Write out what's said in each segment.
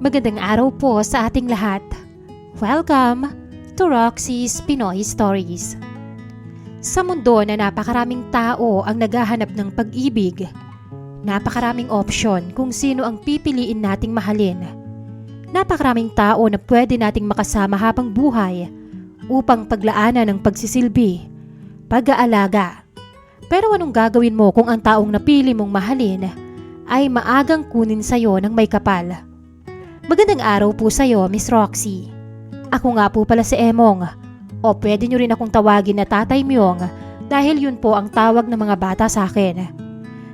Magandang araw po sa ating lahat. Welcome to Roxy's Pinoy Stories. Sa mundo na napakaraming tao ang naghahanap ng pag-ibig, napakaraming opsyon kung sino ang pipiliin nating mahalin. Napakaraming tao na pwede nating makasama habang buhay upang paglaanan ng pagsisilbi, pag-aalaga. Pero anong gagawin mo kung ang taong napili mong mahalin ay maagang kunin sa'yo ng may kapal? Magandang araw po sa'yo, Miss Roxy. Ako nga po pala si Emong, o pwede nyo rin akong tawagin na Tatay Myong dahil yun po ang tawag ng mga bata sa akin.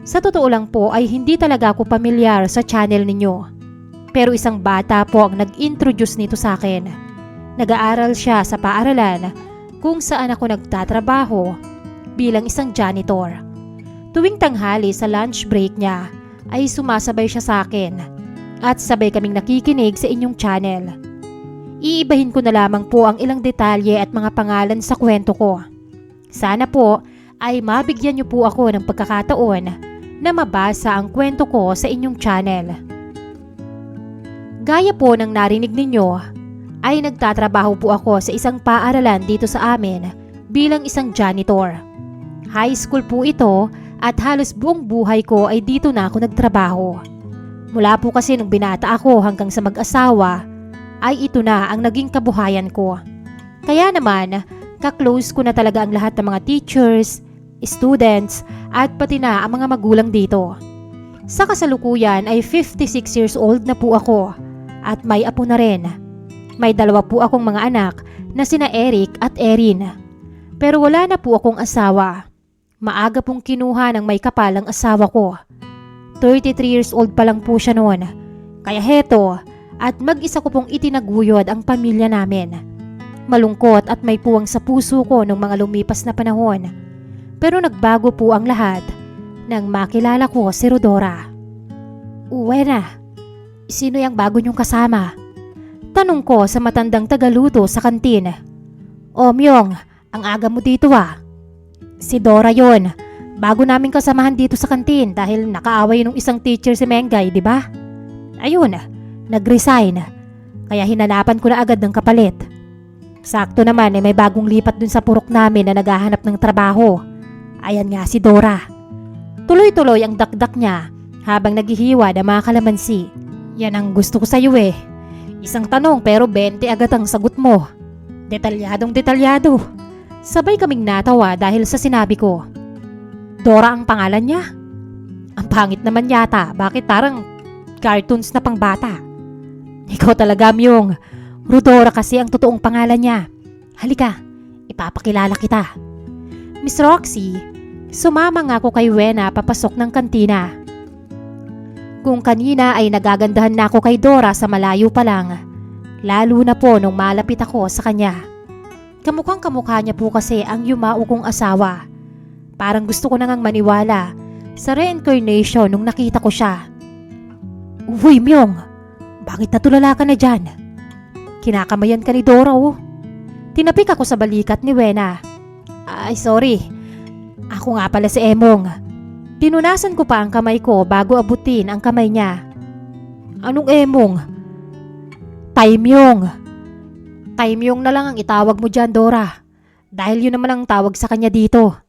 Sa totoo lang po ay hindi talaga ako pamilyar sa channel ninyo. Pero isang bata po ang nag-introduce nito sa akin. Nag-aaral siya sa paaralan kung saan ako nagtatrabaho bilang isang janitor. Tuwing tanghali sa lunch break niya ay sumasabay siya sa akin at sabay kaming nakikinig sa inyong channel. Iibahin ko na lamang po ang ilang detalye at mga pangalan sa kwento ko. Sana po ay mabigyan niyo po ako ng pagkakataon na mabasa ang kwento ko sa inyong channel. Gaya po ng narinig ninyo, ay nagtatrabaho po ako sa isang paaralan dito sa amin bilang isang janitor. High school po ito at halos buong buhay ko ay dito na ako nagtrabaho. Mula po kasi nung binata ako hanggang sa mag-asawa, ay ito na ang naging kabuhayan ko. Kaya naman, ka-close ko na talaga ang lahat ng mga teachers, students, at pati na ang mga magulang dito. Sa kasalukuyan ay 56 years old na po ako at may apo na rin. May dalawa po akong mga anak na sina Eric at Erin. Pero wala na po akong asawa. Maaga pong kinuha ng may kapal ang asawa ko. 33 years old pa lang po siya noon. Kaya heto, at mag-isa ko pong itinaguyod ang pamilya namin. Malungkot at may puwang sa puso ko nung mga lumipas na panahon. Pero nagbago po ang lahat nang makilala ko si Rodora. Uwena, sino yung bago niyong kasama? Tanong ko sa matandang tagaluto sa kantin. O Myong, ang aga mo dito ah. Si Dora yon. Bago namin kasamahan dito sa kantin dahil nakaaway nung isang teacher si Mengay, di ba? Ayun, nag-resign. Kaya hinanapan ko na agad ng kapalit. Sakto naman may bagong lipat dun sa purok namin na naghahanap ng trabaho. Ayan nga si Dora. Tuloy-tuloy ang dakdak niya habang naghihiwa ng mga kalamansi. Yan ang gusto ko sa iyo eh. Isang tanong pero 20 agad ang sagot mo. Detalyadong detalyado. Sabay kaming natawa dahil sa sinabi ko. Dora ang pangalan niya? Ang pangit naman yata. Bakit parang cartoons na pang bata? Ikaw talaga, Myong. Rodora kasi ang totoong pangalan niya. Halika, ipapakilala kita. Miss Roxy, sumama nga ako kay Wena papasok ng kantina. Kung kanina ay nagagandahan na ako kay Dora sa malayo pa lang, lalo na po nung malapit ako sa kanya. Kamukhang kamukha niya po kasi ang yumao kong asawa. Parang gusto ko nang maniwala sa reincarnation nung nakita ko siya. Uy, Myong, bakit natulala ka na dyan? Kinakamayan ka ni Dora oh. Tinapik ako sa balikat ni Wena. Ay, sorry. Ako nga pala si Emong. Pinunasan ko pa ang kamay ko bago abutin ang kamay niya. Anong Emong? Taimyong. Taimyong na lang ang itawag mo dyan, Dora. Dahil yun naman ang tawag sa kanya dito.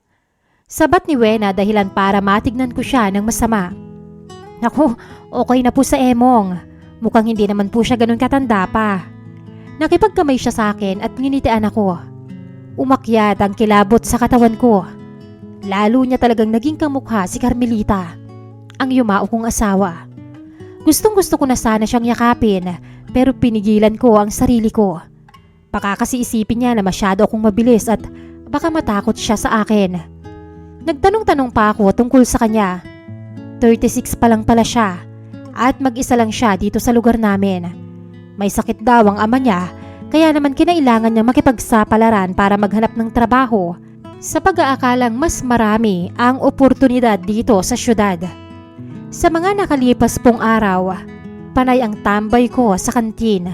Sabat ni Wena dahilan para matignan ko siya ng masama. Naku, okay na po sa Emong. Mukhang hindi naman po siya ganun katanda pa. Nakipagkamay siya sa akin at nginitian ako. Umakyat ang kilabot sa katawan ko. Lalo niya talagang naging kamukha si Carmelita, ang yumao kong asawa. Gustong gusto ko na sana siyang yakapin pero pinigilan ko ang sarili ko. Baka kasi isipin niya na masyado akong mabilis at baka matakot siya sa akin. Nagtanong-tanong pa ako tungkol sa kanya. 36 pa lang pala siya at mag-isa lang siya dito sa lugar namin. May sakit daw ang ama niya kaya naman kinailangan niya makipagsapalaran para maghanap ng trabaho sa pag-aakalang mas marami ang oportunidad dito sa syudad. Sa mga nakalipas pong araw, panay ang tambay ko sa kantin.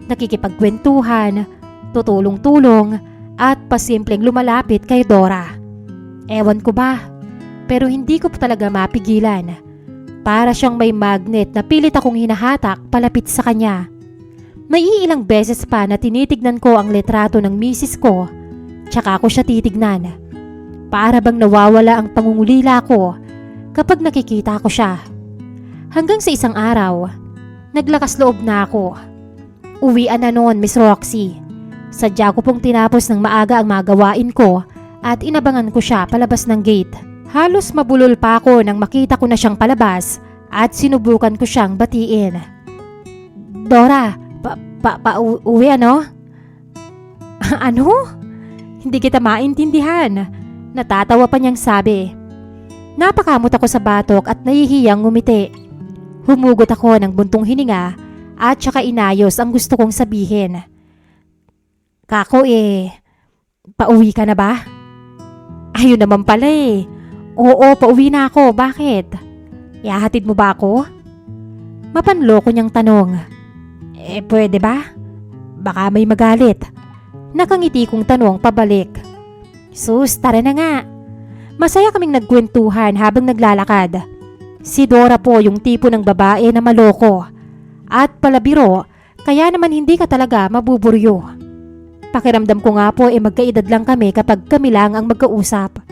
Nakikipagkwentuhan, tutulong-tulong at pasimpleng lumalapit kay Dora. Ewan ko ba, pero hindi ko talaga mapigilan. Para siyang may magnet na pilit akong hinahatak palapit sa kanya. May ilang beses pa na tinitignan ko ang litrato ng misis ko, tsaka ako siya titignan. Para bang nawawala ang pangungulila ko kapag nakikita ko siya. Hanggang sa isang araw, naglakas loob na ako. Uwian na noon, Miss Roxy. Sadya ko pong tinapos ng maaga ang mga gawain ko at inabangan ko siya palabas ng gate. Halos mabulol pa ako nang makita ko na siyang palabas at sinubukan ko siyang batiin. Dora, uwi ano? Ano? Hindi kita maintindihan. Natatawa pa niyang sabi. Napakamot ako sa batok at nahihiyang ngumiti. Humugot ako ng buntong hininga at saka inayos ang gusto kong sabihin. Kako pauwi ka na ba? Ayun naman pala Oo, pauwi na ako. Bakit? Ihahatid mo ba ako? Mapanloko niyang tanong. Pwede ba? Baka may magalit. Nakangiti kong tanong pabalik. Sus, tara na nga. Masaya kaming nagkwentuhan habang naglalakad. Si Dora po yung tipo ng babae na maloko. At palabiro, kaya naman hindi ka talaga mabuburyo. Pakiramdam ko nga po magkaedad lang kami kapag kami lang ang magkausap.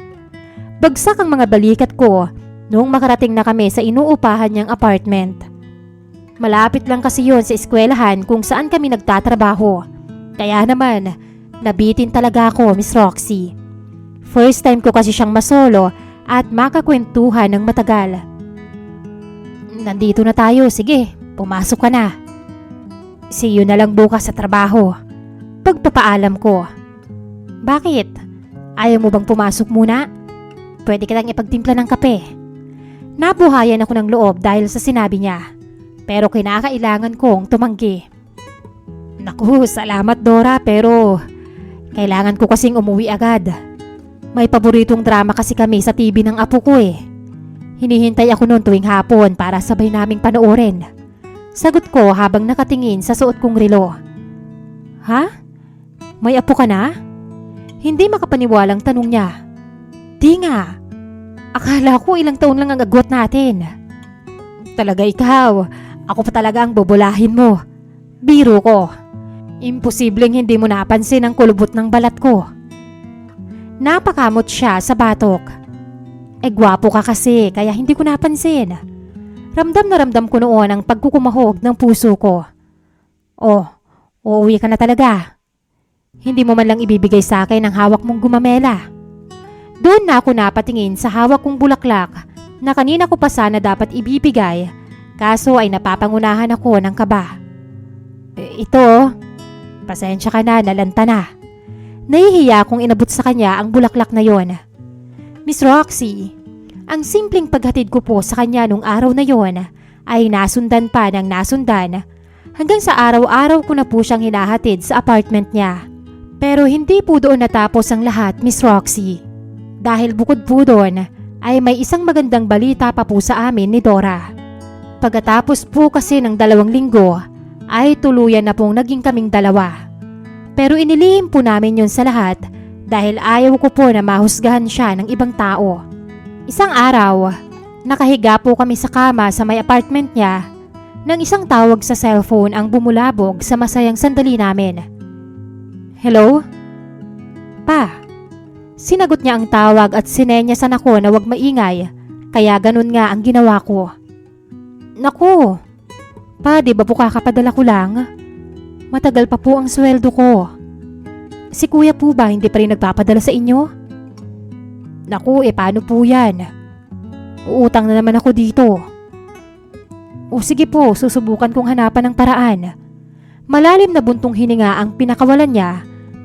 Bagsak ang mga balikat ko noong makarating na kami sa inuupahan niyang apartment. Malapit lang kasi yon sa eskwelahan kung saan kami nagtatrabaho. Kaya naman, nabitin talaga ako, Miss Roxy. First time ko kasi siyang masolo at makakwentuhan ng matagal. Nandito na tayo, sige, pumasok ka na. See you na lang bukas sa trabaho. Pagpapaalam ko. Bakit? Ayaw mo bang pumasok muna? Pwede kitang ipagtimpla ng kape. Nabuhayan ako ng loob dahil sa sinabi niya. Pero kinakailangan kong tumanggi. Naku, salamat Dora, pero kailangan ko kasing umuwi agad. May paboritong drama kasi kami sa TV ng apo ko Hinihintay ako noon tuwing hapon para sabay naming panoorin. Sagot ko habang nakatingin sa suot kong relo. Ha? May apo ka na? Hindi makapaniwalang tanong niya. Di nga. Akala ko ilang taon lang ang agwat natin. Talaga ikaw. Ako pa talaga ang bobolahin mo. Biro ko. Imposibleng hindi mo napansin ang kulubot ng balat ko. Napakamot siya sa batok. Gwapo ka kasi kaya hindi ko napansin. Ramdam na ramdam ko noon ang pagkukumahog ng puso ko. Oh, uuwi ka na talaga. Hindi mo man lang ibibigay sa akin ang hawak mong gumamela. Doon na ako napatingin sa hawak kong bulaklak na kanina ko pa sana dapat ibibigay. Kaso ay napapangunahan ako ng kaba. Ito, pasensya ka na, nalanta na. Nahihiya akong inabot sa kanya ang bulaklak na yon. Miss Roxy, ang simpleng paghatid ko po sa kanya nung araw na yon ay nasundan pa ng nasundan hanggang sa araw-araw ko na po siyang hinahatid sa apartment niya. Pero hindi po doon natapos ang lahat, Miss Roxy. Dahil bukod po doon ay may isang magandang balita pa po sa amin ni Dora. Pagkatapos po kasi ng 2 linggo ay tuluyan na pong naging kaming dalawa. Pero inilihim po namin yon sa lahat dahil ayaw ko po na mahusgahan siya ng ibang tao. Isang araw, nakahiga po kami sa kama sa may apartment niya nang isang tawag sa cellphone ang bumulabog sa masayang sandali namin. Hello? Pa. Sinagot niya ang tawag at sinenyasan ako na wag maingay kaya ganun nga ang ginawa ko. Naku, pa, di ba po kakapadala ko lang? Matagal pa po ang sweldo ko. Si kuya po ba hindi pa rin nagpapadala sa inyo? Naku, paano po yan? Uutang na naman ako dito. O sige po, susubukan kong hanapan ng paraan. Malalim na buntong hininga ang pinakawalan niya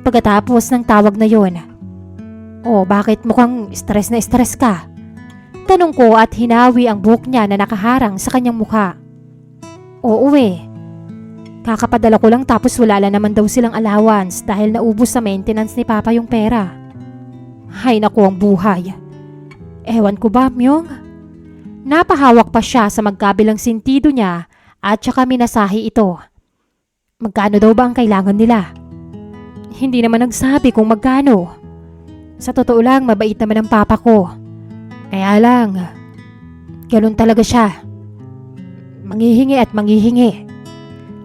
pagkatapos ng tawag na yon. O bakit mukhang stress na stress ka? Tanong ko at hinawi ang buhok niya na nakaharang sa kanyang mukha. Oo kakapadala ko lang tapos wala naman daw silang allowance dahil naubos sa maintenance ni Papa yung pera. Hay naku ang buhay. Ewan ko ba, Myong? Napahawak pa siya sa magkabilang sentido niya at saka minasahi ito. Magkano daw ba ang kailangan nila? Hindi naman nagsabi kung magkano. Sa totoo lang, mabait naman ang papa ko. Kaya lang, ganun talaga siya. Manghihingi at manghihingi.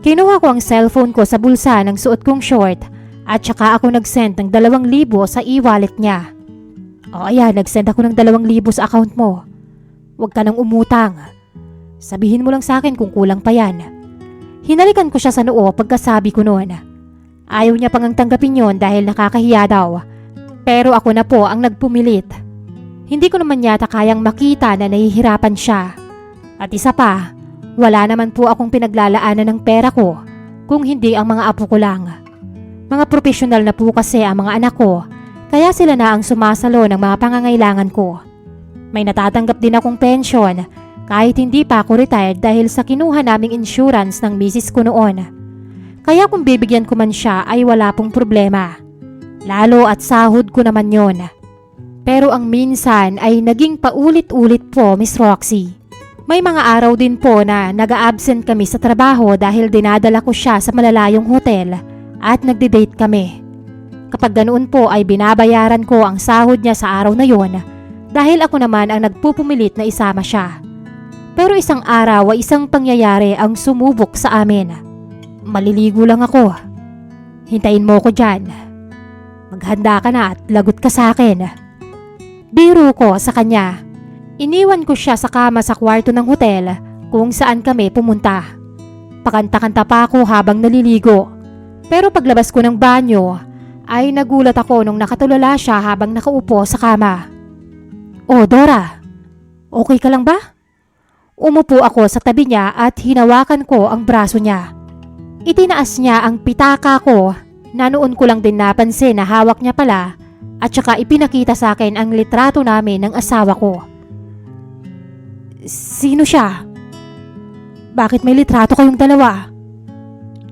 Kinuha ko ang cellphone ko sa bulsa ng suot kong short at saka ako nag-send ng 2,000 sa e-wallet niya. O ayan, nag-send ako ng 2,000 sa account mo. Huwag ka nang umutang. Sabihin mo lang sa akin kung kulang pa yan. Hinalikan ko siya sa noo pagkasabi ko noon. Ayaw niya pang tanggapin yon dahil nakakahiya daw. Pero ako na po ang nagpumilit. Hindi ko naman yata kayang makita na nahihirapan siya. At isa pa, wala naman po akong pinaglalaanan ng pera ko kung hindi ang mga apo ko lang. Mga profesional na po kasi ang mga anak ko, kaya sila na ang sumasalo ng mga pangangailangan ko. May natatanggap din akong pensyon kahit hindi pa ako retired dahil sa kinuha naming insurance ng misis ko noon. Kaya kung bibigyan ko man siya ay wala pong problema. Lalo at sahod ko naman yon. Pero ang minsan ay naging paulit-ulit po, Miss Roxy. May mga araw din po na nag-a-absent kami sa trabaho dahil dinadala ko siya sa malalayong hotel at nagde-date kami. Kapag ganoon po ay binabayaran ko ang sahod niya sa araw na yon dahil ako naman ang nagpupumilit na isama siya. Pero isang araw ay isang pangyayari ang sumubok sa amin. Maliligo lang ako. Hintayin mo ko dyan. Maghanda ka na at lagot ka sa akin. Biro ko sa kanya. Iniwan ko siya sa kama sa kwarto ng hotel kung saan kami pumunta. Pakanta-kanta pa ako habang naliligo. Pero paglabas ko ng banyo ay nagulat ako nung nakatulala siya habang nakaupo sa kama. Oh Dora, okay ka lang ba? Umupo ako sa tabi niya at hinawakan ko ang braso niya. Itinaas niya ang pitaka ko na noon ko lang din napansin na hawak niya pala at saka ipinakita sa akin ang litrato namin ng asawa ko. Sino siya? Bakit may litrato kayong dalawa?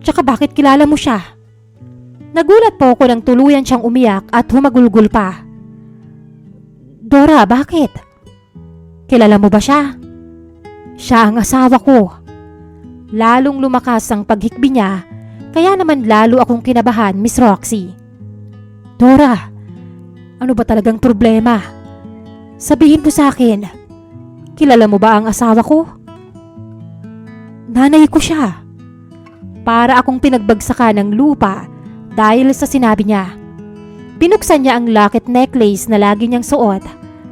Tsaka bakit kilala mo siya? Nagulat po ako nang tuluyan siyang umiyak at humagulgol pa. Dora, bakit? Kilala mo ba siya? Siya ang asawa ko. Lalong lumakas ang paghikbi niya, kaya naman lalo akong kinabahan, Miss Roxy. Dora, ano ba talagang problema? Sabihin mo sa akin. Kilala mo ba ang asawa ko? Nanay ko siya. Para akong pinagbagsakan ng lupa dahil sa sinabi niya. Binuksan niya ang locket necklace na lagi niyang suot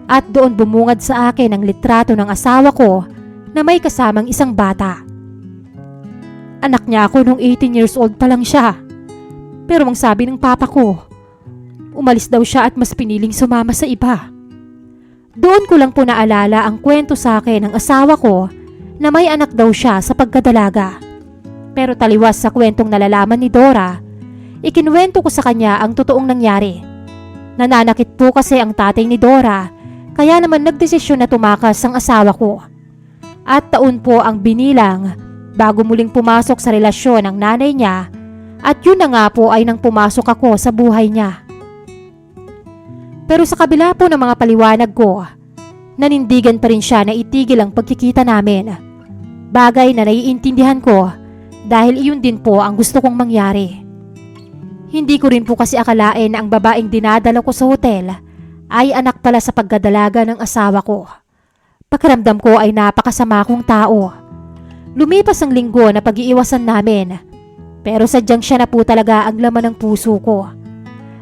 at doon bumungad sa akin ang litrato ng asawa ko na may kasamang isang bata. Anak niya ako nung 18 years old pa lang siya. Pero ang sabi ng papa ko, umalis daw siya at mas piniling sumama sa iba. Doon ko lang po naalala ang kwento sa akin ng asawa ko na may anak daw siya sa pagkadalaga. Pero taliwas sa kwentong nalalaman ni Dora, ikinuwento ko sa kanya ang totoong nangyari. Nananakit po kasi ang tatay ni Dora, kaya naman nagdesisyon na tumakas ang asawa ko. At taon po ang binilang bago muling pumasok sa relasyon ang nanay niya at yun na nga po ay nang pumasok ako sa buhay niya. Pero sa kabila po ng mga paliwanag ko, nanindigan pa rin siya na itigil ang pagkikita namin. Bagay na naiintindihan ko dahil iyon din po ang gusto kong mangyari. Hindi ko rin po kasi akalain na ang babaeng dinadala ko sa hotel ay anak pala sa pagkadalaga ng asawa ko. Pakiramdam ko ay napakasama kong tao. Lumipas ang linggo na pag-iiwasan namin, pero sadyang siya na po talaga ang laman ng puso ko.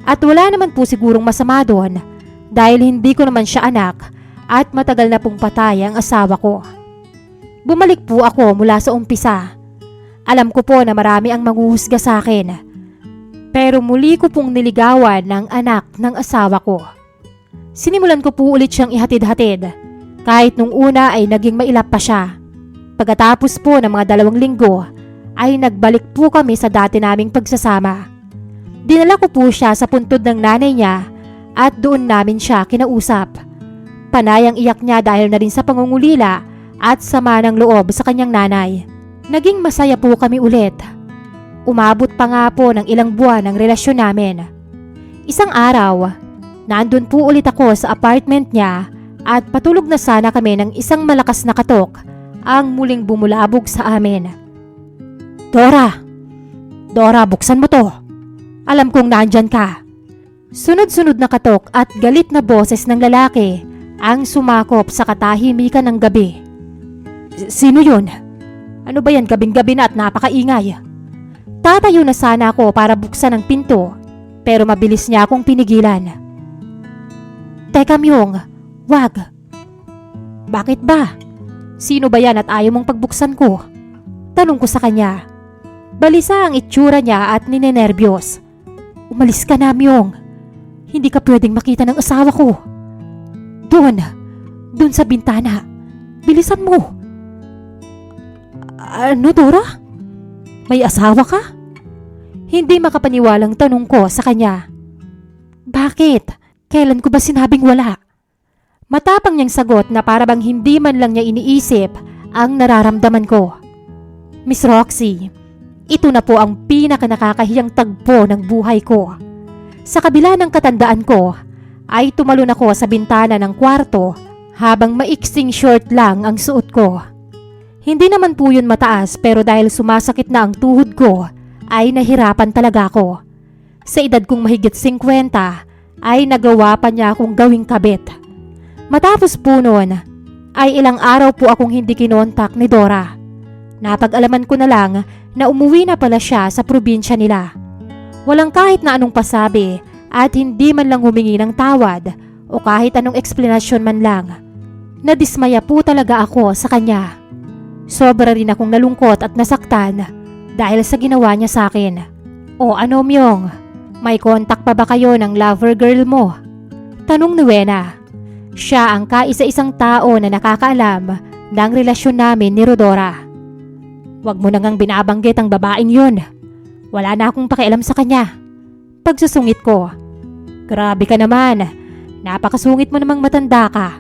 At wala naman po sigurong masama doon dahil hindi ko naman siya anak at matagal na pong patay ang asawa ko. Bumalik po ako mula sa umpisa. Alam ko po na marami ang manghuhusga sa akin. Pero muli ko pong niligawan ng anak ng asawa ko. Sinimulan ko po ulit siyang ihatid-hatid kahit nung una ay naging mailap pa siya. Pagkatapos po ng mga 2 linggo ay nagbalik po kami sa dati naming pagsasama. Dinala ko po siya sa puntod ng nanay niya at doon namin siya kinausap. Panay ang iyak niya dahil na rin sa pangungulila at sama ng loob sa kanyang nanay. Naging masaya po kami ulit. Umabot pa nga po ng ilang buwan ang relasyon namin. Isang araw, nandun po ulit ako sa apartment niya at patulog na sana kami ng isang malakas na katok ang muling bumulabog sa amin. Dora, buksan mo to. Alam kong nandyan ka. Sunod-sunod na katok at galit na boses ng lalaki ang sumakop sa katahimikan ng gabi. Sino yun? Ano ba yan gabing-gabi na at napakaingay? Tatayo na sana ako para buksan ang pinto, pero mabilis niya akong pinigilan. Teka Myung, wag. Bakit ba? Sino ba yan at ayaw mong pagbuksan ko? Tanong ko sa kanya. Balisa ang itsura niya at ninenerbiyos. Umalis ka na Myung. Hindi ka pwedeng makita ng asawa ko. Doon sa bintana. Bilisan mo. Ano Dora? May asawa ka? Hindi makapaniwalang tanong ko sa kanya. Bakit? Kailan ko ba sinabing wala? Matapang niyang sagot na para bang hindi man lang niya iniisip ang nararamdaman ko. Miss Roxy, ito na po ang pinakanakakahiyang tagpo ng buhay ko. Sa kabila ng katandaan ko, ay tumalon ako sa bintana ng kwarto habang maiksing short lang ang suot ko. Hindi naman po yun mataas pero dahil sumasakit na ang tuhod ko, ay nahirapan talaga ako. Sa edad kong mahigit 50, ay nagawa pa niya akong gawing kabit. Matapos po noon, ay ilang araw po akong hindi kinontak ni Dora. Napag-alaman ko na lang na umuwi na pala siya sa probinsya nila. Walang kahit na anong pasabi at hindi man lang humingi ng tawad o kahit anong eksplanasyon man lang. Nadismaya po talaga ako sa kanya. Sobra rin akong nalungkot at nasaktan dahil sa ginawa niya sa akin. O ano Myung, may kontak pa ba kayo ng lover girl mo? Tanong ni Wena. Siya ang kaisa-isang tao na nakakaalam ng relasyon namin ni Rodora. Huwag mo nang binabanggit ang babaeng yun. Wala na akong pakialam sa kanya. Pagsusungit ko. Grabe ka naman. Napakasungit mo namang matanda ka.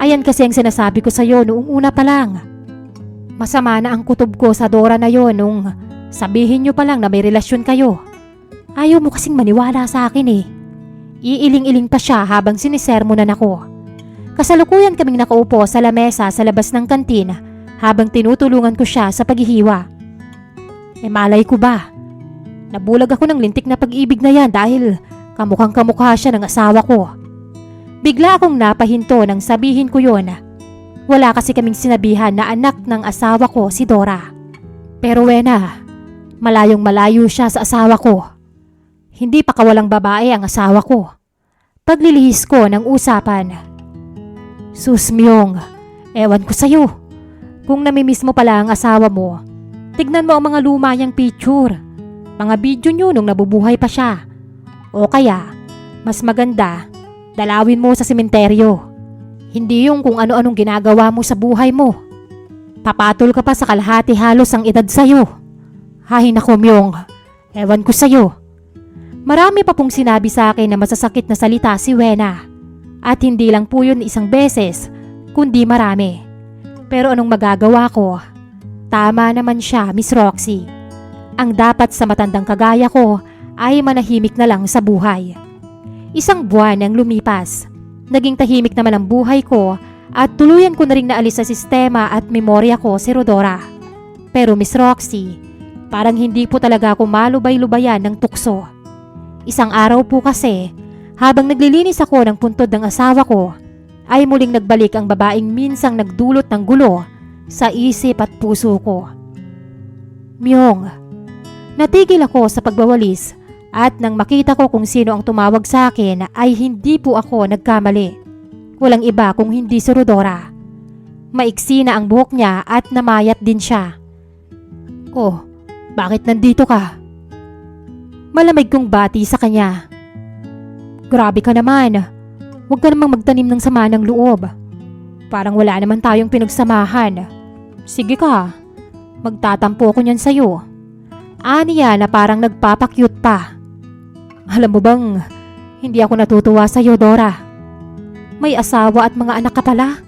Ayan kasi ang sinasabi ko sa'yo noong una pa lang. Masama na ang kutob ko sa Dora na yon nung sabihin nyo pa lang na may relasyon kayo. Ayaw mo kasing maniwala sa akin eh. Iiling-iling pa siya habang sinisermonan ako. Kasalukuyan kaming nakaupo sa lamesa sa labas ng kantin habang tinutulungan ko siya sa paghihiwa. Malay ko ba? Nabulag ako ng lintik na pag-ibig na yan dahil kamukhang kamukha siya ng asawa ko. Bigla akong napahinto nang sabihin ko yon. Wala kasi kaming sinabihan na anak ng asawa ko si Dora. Pero Wena, malayong malayo siya sa asawa ko. Hindi pa kawalang babae ang asawa ko. Paglilihis ko ng usapan. Sus Myung, ewan ko sa'yo. Kung namimiss mo pala ang asawa mo, tignan mo ang mga luma niyang picture. Mga video niyo nung nabubuhay pa siya. O kaya, mas maganda, dalawin mo sa sementeryo. Hindi yung kung ano-anong ginagawa mo sa buhay mo. Papatol ka pa sa kalahati halos ang edad sa'yo. Hay nako Myung, ewan ko sa'yo. Marami pa pong sinabi sa akin na masasakit na salita si Wena. At hindi lang po yun isang beses, kundi marami. Pero anong magagawa ko? Tama naman siya, Miss Roxy. Ang dapat sa matandang kagaya ko ay manahimik na lang sa buhay. Isang buwan ang lumipas. Naging tahimik naman ang buhay ko at tuluyan ko na rin naalis sa sistema at memorya ko si Rodora. Pero Miss Roxy, parang hindi po talaga ako malubay-lubayan ng tukso. Isang araw po kasi, habang naglilinis ako ng puntod ng asawa ko, ay muling nagbalik ang babaeng minsang nagdulot ng gulo sa isip at puso ko. Myung, natigil ako sa pagwawalis. At nang makita ko kung sino ang tumawag sa akin ay hindi po ako nagkamali. Walang iba kung hindi si Rodora. Maiksi na ang buhok niya at namayat din siya. Oh, bakit nandito ka? Malamig kong bati sa kanya. Grabe ka naman. Huwag ka namang magtanim ng sama ng loob. Parang wala naman tayong pinagsamahan. Sige ka, magtatampo ko niyan sa'yo. Aniya na parang nagpapakyut pa. Alam mo bang, hindi ako natutuwa sa'yo, Dora. May asawa at mga anak ka pala.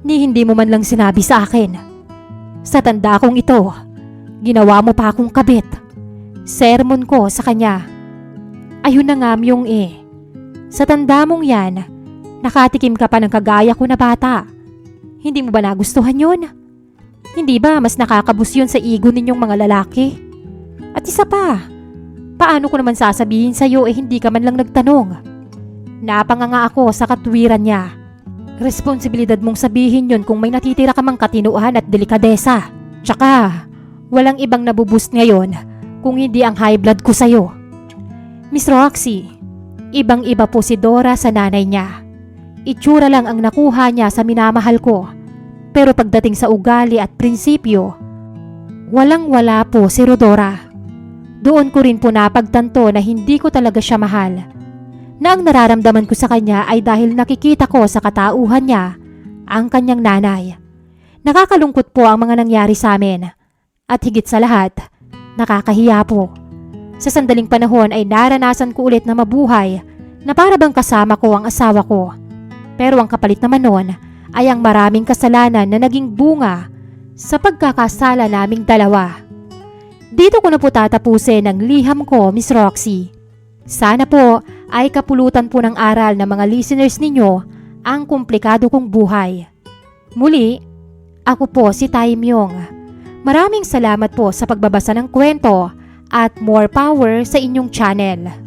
Hindi mo man lang sinabi sa akin. Sa tanda kong ito, ginawa mo pa akong kabit. Sermon ko sa kanya. Ayun na nga Myung eh. Sa tanda mong yan, nakatikim ka pa ng kagaya ko na bata. Hindi mo ba nagustuhan yun? Hindi ba mas nakakabus yun sa ego ninyong mga lalaki? At isa pa, paano ko naman sasabihin sa'yo hindi ka man lang nagtanong? Napanganga ako sa katwiran niya. Responsibilidad mong sabihin yun kung may natitira ka mang katinuan at delikadesa. Tsaka, walang ibang nabuboost ngayon kung hindi ang high blood ko sa'yo. Miss Roxy, ibang-iba po si Dora sa nanay niya. Itsura lang ang nakuha niya sa minamahal ko. Pero pagdating sa ugali at prinsipyo, walang-wala po si Rodora. Doon ko rin po napagtanto na hindi ko talaga siya mahal. Na ang nararamdaman ko sa kanya ay dahil nakikita ko sa katauhan niya ang kanyang nanay. Nakakalungkot po ang mga nangyari sa amin. At higit sa lahat, nakakahiya po. Sa sandaling panahon ay naranasan ko ulit na mabuhay na para bang kasama ko ang asawa ko. Pero ang kapalit naman noon ay ang maraming kasalanan na naging bunga sa pagkakasala naming dalawa. Dito ko na po tatapusin ang liham ko, Miss Roxy. Sana po ay kapulutan po ng aral ng mga listeners ninyo ang komplikado kong buhay. Muli, ako po si Tai Myung. Maraming salamat po sa pagbabasa ng kwento at more power sa inyong channel.